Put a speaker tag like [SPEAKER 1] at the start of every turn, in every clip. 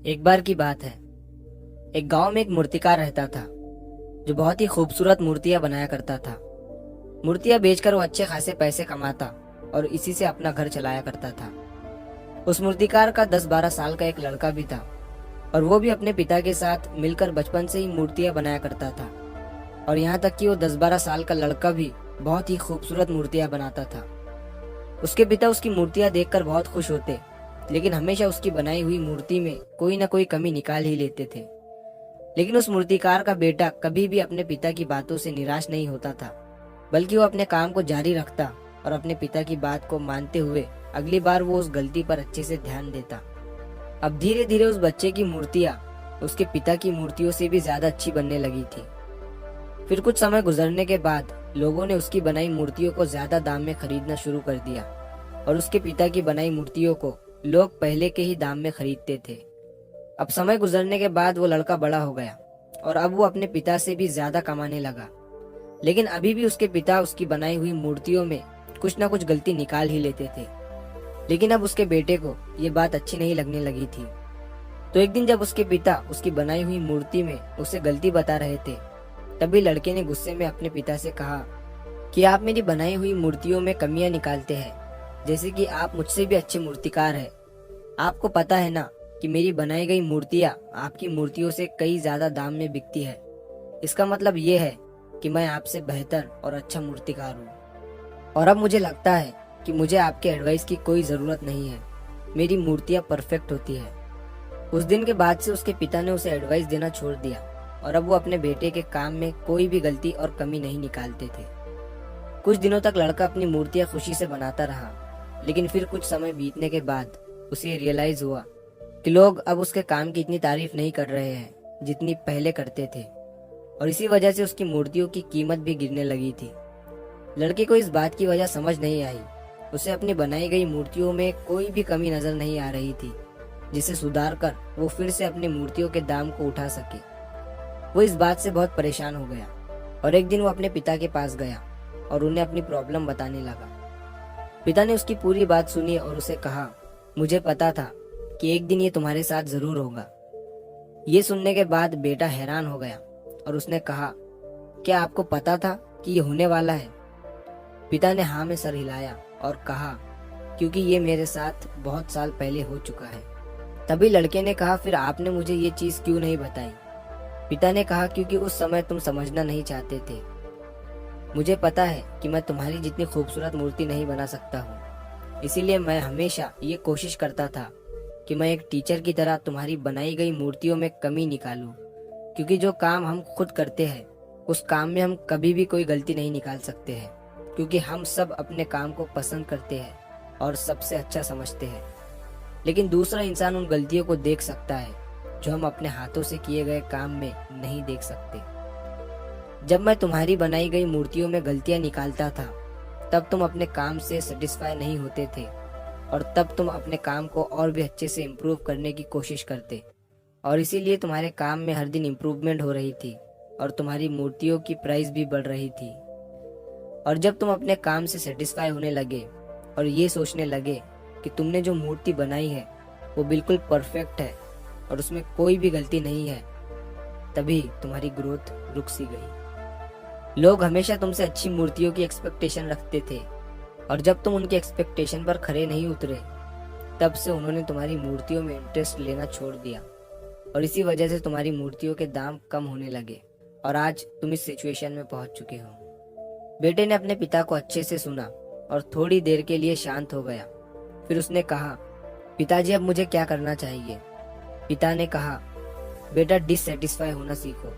[SPEAKER 1] एक बार की बात है। एक गांव में एक मूर्तिकार रहता था जो बहुत ही खूबसूरत मूर्तियां बनाया करता था। मूर्तियां बेचकर वो अच्छे खासे पैसे कमाता और इसी से अपना घर चलाया करता था। उस मूर्तिकार का 10-12 साल का एक लड़का भी था और वो भी अपने पिता के साथ मिलकर बचपन से ही मूर्तियां बनाया करता था। और यहाँ तक कि वो 10-12 साल का लड़का भी बहुत ही खूबसूरत मूर्तियां बनाता था। उसके पिता उसकी मूर्तियां देखकर बहुत खुश होते, लेकिन हमेशा उसकी बनाई हुई मूर्ति में कोई ना कोई कमी निकाल ही लेते थे। लेकिन उस मूर्तिकार का बेटा कभी भी अपने पिता की बातों से निराश नहीं होता था, बल्कि वो अपने काम को जारी रखता और अपने पिता की बात को मानते हुए अगली बार वो उस गलती पर अच्छे से ध्यान देता। अब धीरे धीरे उस बच्चे की मूर्तियां उसके पिता की मूर्तियों से भी ज्यादा अच्छी बनने लगी थी। फिर कुछ समय गुजरने के बाद लोगों ने उसकी बनाई मूर्तियों को ज्यादा दाम में खरीदना शुरू कर दिया और उसके पिता की बनाई मूर्तियों को लोग पहले के ही दाम में खरीदते थे। अब समय गुजरने के बाद वो लड़का बड़ा हो गया और अब वो अपने पिता से भी ज्यादा कमाने लगा, लेकिन अभी भी उसके पिता उसकी बनाई हुई मूर्तियों में कुछ ना कुछ गलती निकाल ही लेते थे। लेकिन अब उसके बेटे को ये बात अच्छी नहीं लगने लगी थी। तो एक दिन जब उसके पिता उसकी बनाई हुई मूर्ति में उसे गलती बता रहे थे, तभी लड़के ने गुस्से में अपने पिता से कहा कि आप मेरी बनाई हुई मूर्तियों में कमियां निकालते हैं, जैसे कि आप मुझसे भी अच्छे मूर्तिकार हैं। आपको पता है ना कि मेरी बनाई गई मूर्तियां आपकी मूर्तियों से कई ज्यादा दाम में बिकती है। इसका मतलब ये है कि मैं आपसे बेहतर और अच्छा मूर्तिकार हूँ। और अब मुझे लगता है कि मुझे आपके एडवाइस की कोई जरूरत नहीं है, मेरी मूर्तियां परफेक्ट होती है। उस दिन के बाद से उसके पिता ने उसे एडवाइस देना छोड़ दिया और अब वो अपने बेटे के काम में कोई भी गलती और कमी नहीं निकालते थे। कुछ दिनों तक लड़का अपनी मूर्तियां खुशी से बनाता रहा, लेकिन फिर कुछ समय बीतने के बाद उसे रियलाइज हुआ कि लोग अब उसके काम की इतनी तारीफ नहीं कर रहे हैं जितनी पहले करते थे, और इसी वजह से उसकी मूर्तियों की कीमत भी गिरने लगी थी। लड़के को इस बात की वजह समझ नहीं आई। उसे अपनी बनाई गई मूर्तियों में कोई भी कमी नजर नहीं आ रही थी जिसे सुधार कर वो फिर से अपनी मूर्तियों के दाम को उठा सके। वो इस बात से बहुत परेशान हो गया और एक दिन वो अपने पिता के पास गया और उन्हें अपनी प्रॉब्लम बताने लगा। पिता ने उसकी पूरी बात सुनी और उसे कहा, मुझे पता था कि एक दिन ये तुम्हारे साथ जरूर होगा। ये सुनने के बाद बेटा हैरान हो गया और उसने कहा, क्या आपको पता था कि ये होने वाला है? पिता ने हाँ में सर हिलाया और कहा, क्योंकि ये मेरे साथ बहुत साल पहले हो चुका है। तभी लड़के ने कहा, फिर आपने मुझे ये चीज क्यों नहीं बताई? पिता ने कहा, क्योंकि उस समय तुम समझना नहीं चाहते थे। मुझे पता है कि मैं तुम्हारी जितनी खूबसूरत मूर्ति नहीं बना सकता हूँ, इसीलिए मैं हमेशा ये कोशिश करता था कि मैं एक टीचर की तरह तुम्हारी बनाई गई मूर्तियों में कमी निकालूं, क्योंकि जो काम हम खुद करते हैं उस काम में हम कभी भी कोई गलती नहीं निकाल सकते हैं, क्योंकि हम सब अपने काम को पसंद करते हैं और सबसे अच्छा समझते हैं। लेकिन दूसरा इंसान उन गलतियों को देख सकता है जो हम अपने हाथों से किए गए काम में नहीं देख सकते। जब मैं तुम्हारी बनाई गई मूर्तियों में गलतियां निकालता था, तब तुम अपने काम से सेटिस्फाई नहीं होते थे और तब तुम अपने काम को और भी अच्छे से इम्प्रूव करने की कोशिश करते, और इसीलिए तुम्हारे काम में हर दिन इम्प्रूवमेंट हो रही थी और तुम्हारी मूर्तियों की प्राइस भी बढ़ रही थी। और जब तुम अपने काम से सेटिस्फाई होने लगे और ये सोचने लगे कि तुमने जो मूर्ति बनाई है वो बिल्कुल परफेक्ट है और उसमें कोई भी गलती नहीं है, तभी तुम्हारी ग्रोथ रुक सी गई। लोग हमेशा तुमसे अच्छी मूर्तियों की एक्सपेक्टेशन रखते थे और जब तुम उनके एक्सपेक्टेशन पर खरे नहीं उतरे, तब से उन्होंने तुम्हारी मूर्तियों में इंटरेस्ट लेना छोड़ दिया और इसी वजह से तुम्हारी मूर्तियों के दाम कम होने लगे और आज तुम इस सिचुएशन में पहुंच चुके हो। बेटे ने अपने पिता को अच्छे से सुना और थोड़ी देर के लिए शांत हो गया। फिर उसने कहा, पिताजी अब मुझे क्या करना चाहिए? पिता ने कहा, बेटा डिससेटिस्फाई होना सीखो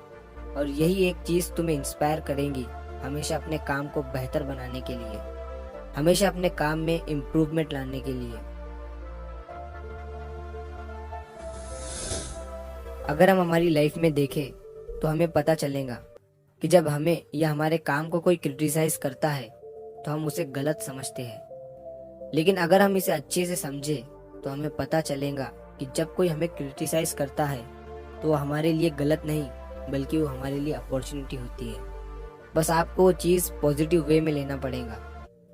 [SPEAKER 1] और यही एक चीज तुम्हें इंस्पायर करेंगी हमेशा अपने काम को बेहतर बनाने के लिए, हमेशा अपने काम में इम्प्रूवमेंट लाने के लिए। अगर हम हमारी लाइफ में देखें तो हमें पता चलेगा कि जब हमें या हमारे काम को कोई क्रिटिसाइज करता है तो हम उसे गलत समझते हैं, लेकिन अगर हम इसे अच्छे से समझे तो हमें पता चलेगा कि जब कोई हमें क्रिटिसाइज करता है तो वो हमारे लिए गलत नहीं बल्कि वो हमारे लिए अपॉर्चुनिटी होती है। बस आपको वो चीज़ पॉजिटिव वे में लेना पड़ेगा।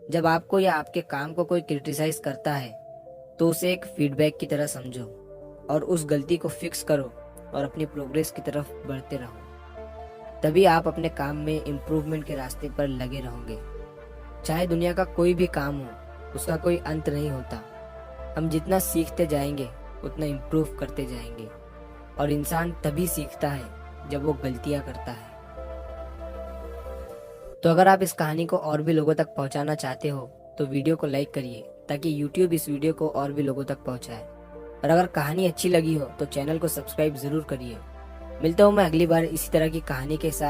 [SPEAKER 1] जब आपको या आपके काम को कोई क्रिटिसाइज करता है तो उसे एक फीडबैक की तरह समझो और उस गलती को फिक्स करो और अपनी प्रोग्रेस की तरफ बढ़ते रहो। तभी आप अपने काम में इम्प्रूवमेंट के रास्ते पर लगे रहोगे। चाहे दुनिया का कोई भी काम हो, उसका कोई अंत नहीं होता। हम जितना सीखते जाएंगे उतना इम्प्रूव करते जाएंगे, और इंसान तभी सीखता है जब वो गलतियां करता है। तो अगर आप इस कहानी को और भी लोगों तक पहुंचाना चाहते हो तो वीडियो को लाइक करिए, ताकि YouTube इस वीडियो को और भी लोगों तक पहुंचाए। और अगर कहानी अच्छी लगी हो तो चैनल को सब्सक्राइब जरूर करिए। मिलता हूँ मैं अगली बार इसी तरह की कहानी के साथ।